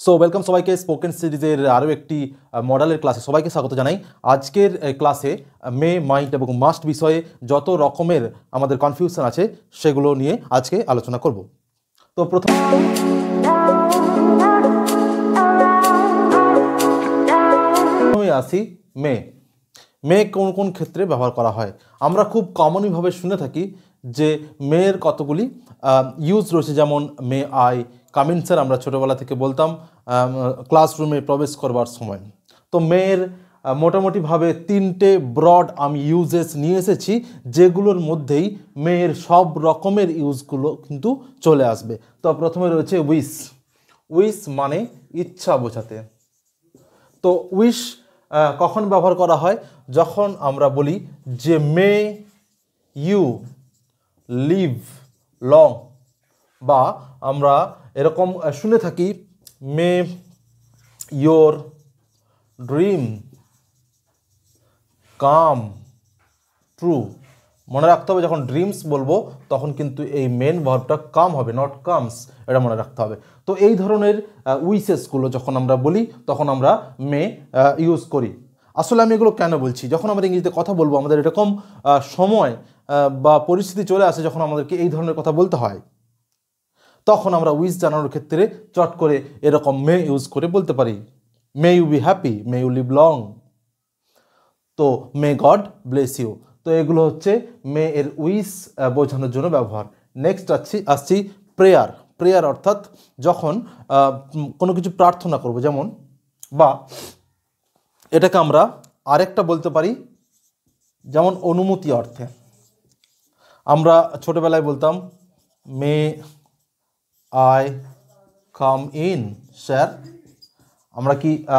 So welcome সবাইকে spoken সিরিজের আরও একটি মডেলের ক্লাসে সবাইকে স্বাগত জানাই। আজকের ক্লাসে মে, মাইট এবং মাস্ট বিষয়ে যত রকমের আমাদের কনফিউশন আছে সেগুলো নিয়ে আজকে আলোচনা করব। তো প্রথমে আসি মে। মে কোন কোন ক্ষেত্রে ব্যবহার করা হয়? আমরা খুব কমনইভাবে শুনে থাকি যে মেয়ের কতগুলি ইউজ রয়েছে, যেমন may I come in sir আমরা ছোটোবেলা থেকে বলতাম ক্লাসরুমে প্রবেশ করবার সময়। তো মেয়ের মোটামুটিভাবে তিনটে ব্রড আমি ইউজেস নিয়ে এসেছি, যেগুলোর মধ্যেই মেয়ের সব রকমের ইউজগুলো কিন্তু চলে আসবে। তো প্রথমে রয়েছে উইশ। উইশ মানে ইচ্ছা বোঝাতে। তো উইশ কখন ব্যবহার করা হয়? যখন আমরা বলি যে মে ইউ লিভ লং, বা আমরা এরকম শুনে থাকি মে ইয়োর ড্রিম কাম ট্রু। মনে রাখতে হবে যখন ড্রিমস বলবো তখন কিন্তু এই মেন ভার্বটা কাম হবে, নট কামস, এটা মনে রাখতে হবে। তো এই ধরনের উইসেসগুলো যখন আমরা বলি তখন আমরা মে ইউজ করি। আসলে আমি এগুলো কেন বলছি, যখন আমরা ইংরেজিতে কথা বলবো আমাদের এরকম সময় বা পরিস্থিতি চলে আসে যখন আমাদেরকে এই ধরনের কথা বলতে হয়, তখন আমরা উইশ জানানোর ক্ষেত্রে চট করে এরকম মে ইউজ করে বলতে পারি may you be happy, may you live long, তো মে গড ব্লেস ইউ। তো এগুলো হচ্ছে মে এর উইশ বোঝানোর জন্য ব্যবহার। নেক্সট আসছি প্রেয়ার। প্রেয়ার অর্থাৎ যখন কোনো কিছু প্রার্থনা করব, যেমন বা এটাকে আমরা আরেকটা বলতে পারি যেমন অনুমতি অর্থে। আমরা ছোটোবেলায় বলতাম may I come in sir,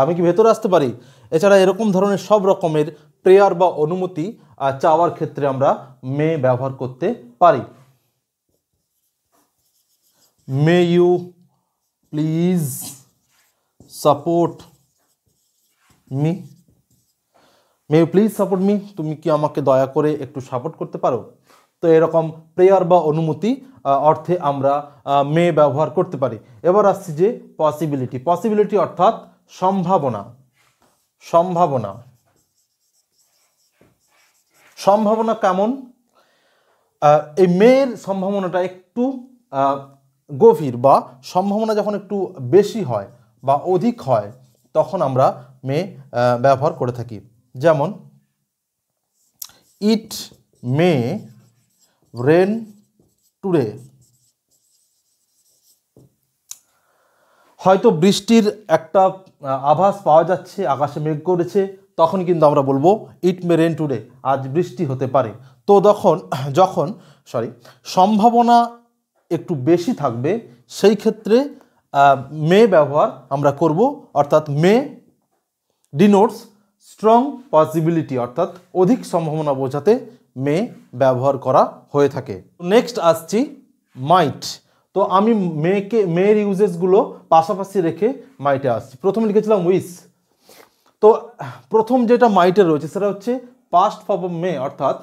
আমি কি ভেতরে আসতে পারি? এছাড়া এরকম ধরনের সব রকমের প্রেয়ার বা অনুমতি চাওয়ার ক্ষেত্রে আমরা মে ব্যবহার করতে পারি। May you please support me, may you please support me, তুমি কি আমাকে দয়া করে একটু সাপোর্ট করতে পারো? তো এরকম প্রেয়ার বা অনুমতি অর্থে আমরা মে ব্যবহার করতে পারি। এবার আসছি যে পসিবিলিটি। পসিবিলিটি অর্থাৎ সম্ভাবনা। সম্ভাবনা সম্ভাবনা কেমন? এই মেয়ের সম্ভাবনাটা একটু গভীর, বা সম্ভাবনা যখন একটু বেশি হয় বা অধিক হয় তখন আমরা মে ব্যবহার করে থাকি। যেমন ইট মে রেন টুডে, হয়তো বৃষ্টির একটা আভাস পাওয়া যাচ্ছে, আকাশে মেঘ করেছে, তখন কিন্তু আমরা বলবো ইট মে রেন টুডে, আজ বৃষ্টি হতে পারে। তো যখন সম্ভাবনা একটু বেশি থাকবে সেই ক্ষেত্রে মে ব্যবহার আমরা করব, অর্থাৎ মে ডিনোটস স্ট্রং পসিবিলিটি, অর্থাৎ অধিক সম্ভাবনা বোঝাতে মে ব্যবহার করা হয়ে থাকে। নেক্সট আসছি মাইট। তো আমি মেয়ের ইউজেসগুলো পাশাপাশি রেখে মাইটে আসছি। প্রথমে লিখেছিলাম উইশ। তো প্রথম যেটা মাইটে রয়েছে সেটা হচ্ছে পাস্ট ফর্ম অফ মে, অর্থাৎ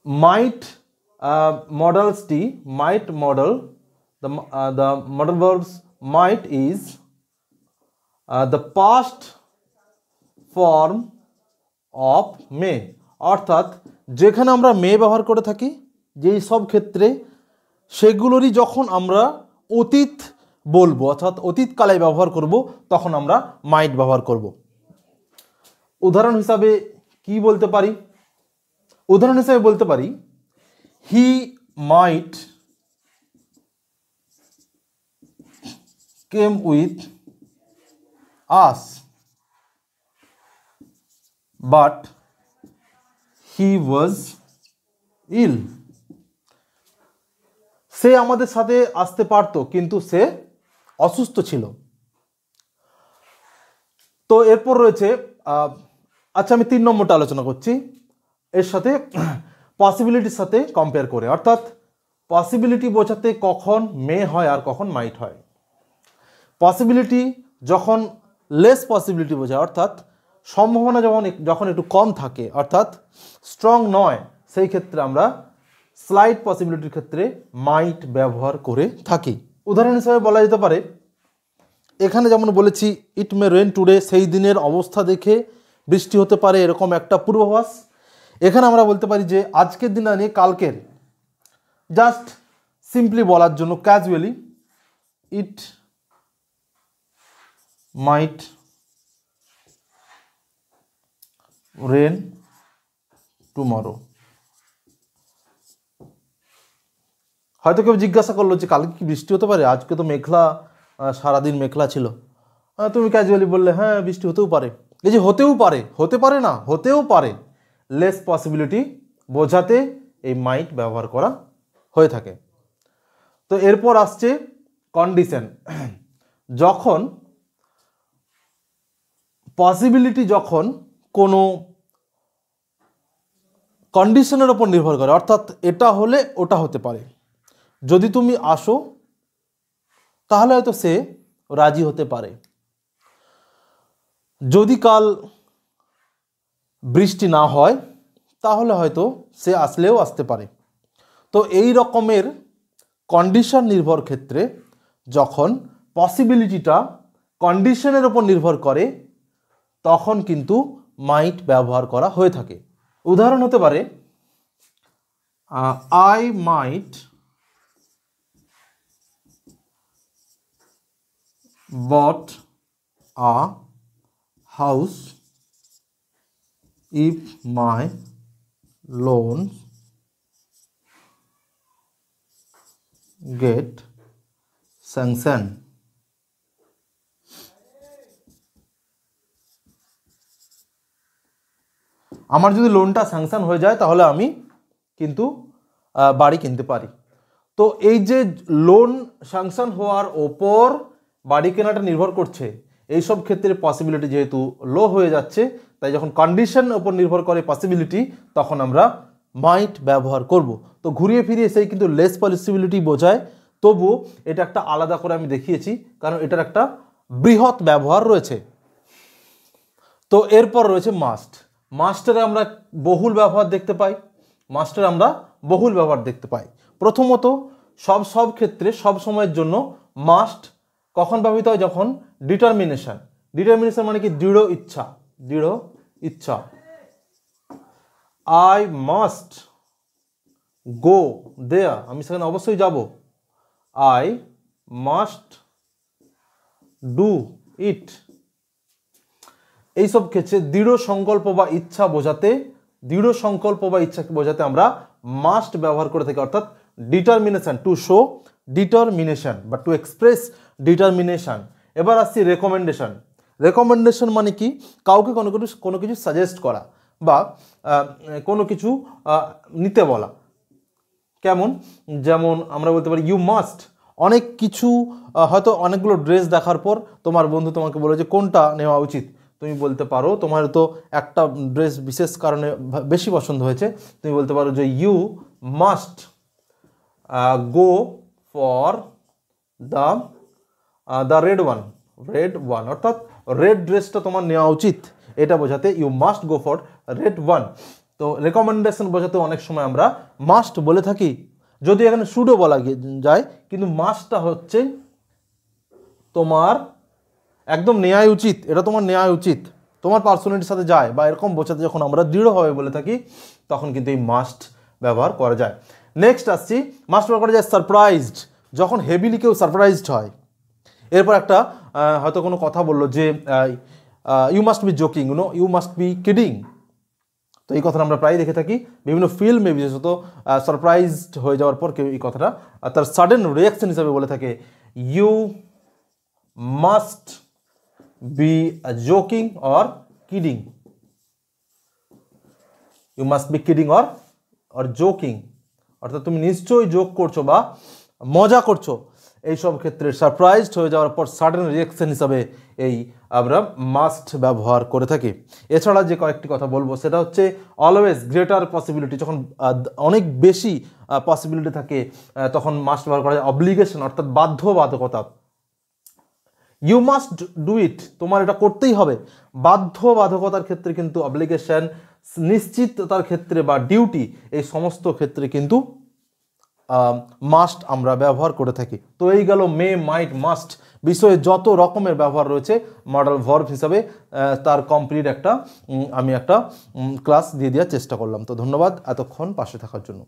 মাইট মডেলসটি মাইট model the model verbs might is the past form of may, অর্থাৎ যেখানে আমরা মে ব্যবহার করে থাকি যেই সব ক্ষেত্রে, সেগুলোরই যখন আমরা অতীত বলবো অর্থাৎ অতীতকালে ব্যবহার করব তখন আমরা মাইট ব্যবহার করব। উদাহরণ হিসাবে কি বলতে পারি? উদাহরণ হিসাবে বলতে পারি হি মাইট came with us but he was ill, সে আমাদের সাথে আসতে পারতো কিন্তু সে অসুস্থ ছিল। তো এরপর রয়েছে আচ্ছা আমি 3 নম্বরটা আলোচনা করছি এর সাথে পসিবিলিটির সাথে কম্পেয়ার করে, অর্থাৎ পসিবিলিটি বোঝাতে কখন মে হয় আর কখন মাইট হয়। পসিবিলিটি যখন লেস পসিবিলিটি বোঝায়, অর্থাৎ সম্ভাবনা যখন একটু কম থাকে অর্থাৎ স্ট্রং নয়, সেই ক্ষেত্রে আমরা স্লাইট পসিবিলিটির ক্ষেত্রে মাইট ব্যবহার করে থাকি। উদাহরণ হিসেবে বলা যেতে পারে এখানে যেমন বলেছি ইট মে রেন টুডে, সেই দিনের অবস্থা দেখে বৃষ্টি হতে পারে এরকম একটা পূর্বাভাস। এখানে আমরা বলতে পারি যে আজকের দিন নিয়ে কালকের, জাস্ট সিম্পলি বলার জন্য ক্যাজুয়ালি, ইট মাইট রেন টুমরো। হয়তো কেউ জিজ্ঞাসা করলো যে কালকে কি বৃষ্টি হতে পারে, আজকে তো মেঘলা, সারাদিন মেঘলা ছিল। তুমি ক্যাজুয়ালি বললে হ্যাঁ বৃষ্টি হতেও পারে। এই যে হতেও পারে, হতে পারে না, হতেও পারে, লেস পসিবিলিটি বোঝাতে এই মাইট ব্যবহার করা হয়ে থাকে। তো এরপর আসছে কন্ডিশন। যখন পসিবিলিটি যখন কোনো কন্ডিশনের ওপর নির্ভর করে, অর্থাৎ এটা হলে ওটা হতে পারে, যদি তুমি আসো তাহলে হয়তো সে রাজি হতে পারে, যদি কাল বৃষ্টি না হয় তাহলে হয়তো সে আসলেও আসতে পারে। তো এই রকমের কন্ডিশন নির্ভর ক্ষেত্রে যখন পসিবিলিটিটা কন্ডিশনের ওপর নির্ভর করে তখন কিন্তু মাইট ব্যবহার করা হয়ে থাকে। উদাহরণ হতে পারে I might bought a house if my loan get sanction। আমার যদি লোনটা স্যাংশন হয়ে যায় তাহলে আমি কিন্তু বাড়ি কিনতে পারি। তো এই যে লোন স্যাংশন হওয়ার ওপর বাড়ি কেনাটা নির্ভর করছে, এইসব ক্ষেত্রে পসিবিলিটি যেহেতু লো হয়ে যাচ্ছে, তাই যখন কন্ডিশন ওপর নির্ভর করে পসিবিলিটি তখন আমরা মাইট ব্যবহার করব। তো ঘুরিয়ে ফিরিয়ে সেই কিন্তু লেস পসিবিলিটি বোঝায়, তবু এটা একটা আলাদা করে আমি দেখিয়েছি কারণ এটার একটা বৃহৎ ব্যবহার রয়েছে। তো এরপর রয়েছে মাস্ট। মাস্টের আমরা বহুল ব্যবহার দেখতে পাই, মাস্টের আমরা বহুল ব্যবহার দেখতে পাই। প্রথমত সব ক্ষেত্রে সব সময়ের জন্য মাস্ট কখন ব্যবহৃত হয়, যখন ডিটারমিনেশন। ডিটারমিনেশন মানে কি দৃঢ় ইচ্ছা, দৃঢ় ইচ্ছা। আই মাস্ট গো দেয়ার, আমি সেখানে অবশ্যই যাব। I must do it. এইসব ক্ষেত্রে দৃঢ় সংকল্প বা ইচ্ছা বোঝাতে, দৃঢ় সংকল্প বা ইচ্ছাকে বোঝাতে আমরা মাস্ট ব্যবহার করে থাকি, অর্থাৎ ডিটারমিনেশন, টু শো ডিটারমিনেশন বা টু এক্সপ্রেস ডিটারমিনেশন। এবার আসছি রেকমেন্ডেশন। রেকমেন্ডেশন মানে কি, কাউকে কোনো কিছু সাজেস্ট করা বা কোনো কিছু নিতে বলা। কেমন, যেমন আমরা বলতে পারি ইউ মাস্ট। অনেক কিছু, হয়তো অনেকগুলো ড্রেস দেখার পর তোমার বন্ধু তোমাকে বলে যে কোনটা নেওয়া উচিত, তুমি বলতে পারো, তোমার তো একটা ড্রেস বিশেষ কারণে বেশি পছন্দ হয়েছে, তুমি বলতে পারো যে you must go for the red one, অর্থাৎ রেড ড্রেসটা তোমার নেওয়া উচিত, এটা বোঝাতে you must go for red one. তো রেকমেন্ডেশন বোঝাতে অনেক সময় আমরা মাস্ট বলে থাকি, যদি এখানে শুডও বলা যায়, কিন্তু মাস্টটা হচ্ছে তোমার একদম নেওয়াই উচিত, এটা তোমার নেওয়াই উচিত, তোমার পার্সোনালিটির সাথে যায়, বা এরকম বোঝাতে যখন আমরা দৃঢ়ভাবে বলে থাকি তখন কিন্তু এই মাস্ট ব্যবহার করা যায়। নেক্সট আসছি, মাস্ট ব্যবহার করা যায় সারপ্রাইজড, যখন হেভিলি কেউ সারপ্রাইজড হয়। এরপর একটা হয়তো কোনো কথা বললো যে you must be joking, you must be kidding. তো এই কথাটা আমরা প্রায় দেখে থাকি বিভিন্ন ফিল্মে, বিশেষত সারপ্রাইজড হয়ে যাওয়ার পর কেউ এই কথাটা তার সাডেন রিয়াকশন হিসাবে বলে থাকে, you must be joking or kidding, you must be kidding or joking, অর্থাৎ তুমি নিশ্চয়ই জোক করছো বা মজা করছো। এইসব ক্ষেত্রে সারপ্রাইজড হয়ে যাওয়ার পর সাডেন রিয়াকশন হিসাবে এই আমরা মাস্ট ব্যবহার করে থাকি। এছাড়া যে কয়েকটি কথা বলবো সেটা হচ্ছে অলওয়েজ গ্রেটার পসিবিলিটি, যখন অনেক বেশি পসিবিলিটি থাকে তখন মাস্ট ব্যবহার করা যায়। অব্লিগেশন অর্থাৎ বাধ্যবাধকতা, ইউ মাস্ট ডু ইট, তোমার এটা করতেই হবে। বাধ্যবাধকতার ক্ষেত্রে কিন্তু অব্লিগেশন, নিশ্চিততার ক্ষেত্রে বা ডিউটি, এই সমস্ত ক্ষেত্রে কিন্তু মাস্ট আমরা ব্যবহার করে থাকি। তো এই গেল মে, মাইট, মাস্ট বিষয়ে যত রকমের ব্যবহার রয়েছে মডাল ভার্ব হিসাবে, তার কমপ্লিট একটা আমি একটা ক্লাস দিয়ে দেওয়ার চেষ্টা করলাম। তো ধন্যবাদ এতক্ষণ পাশে থাকার জন্য।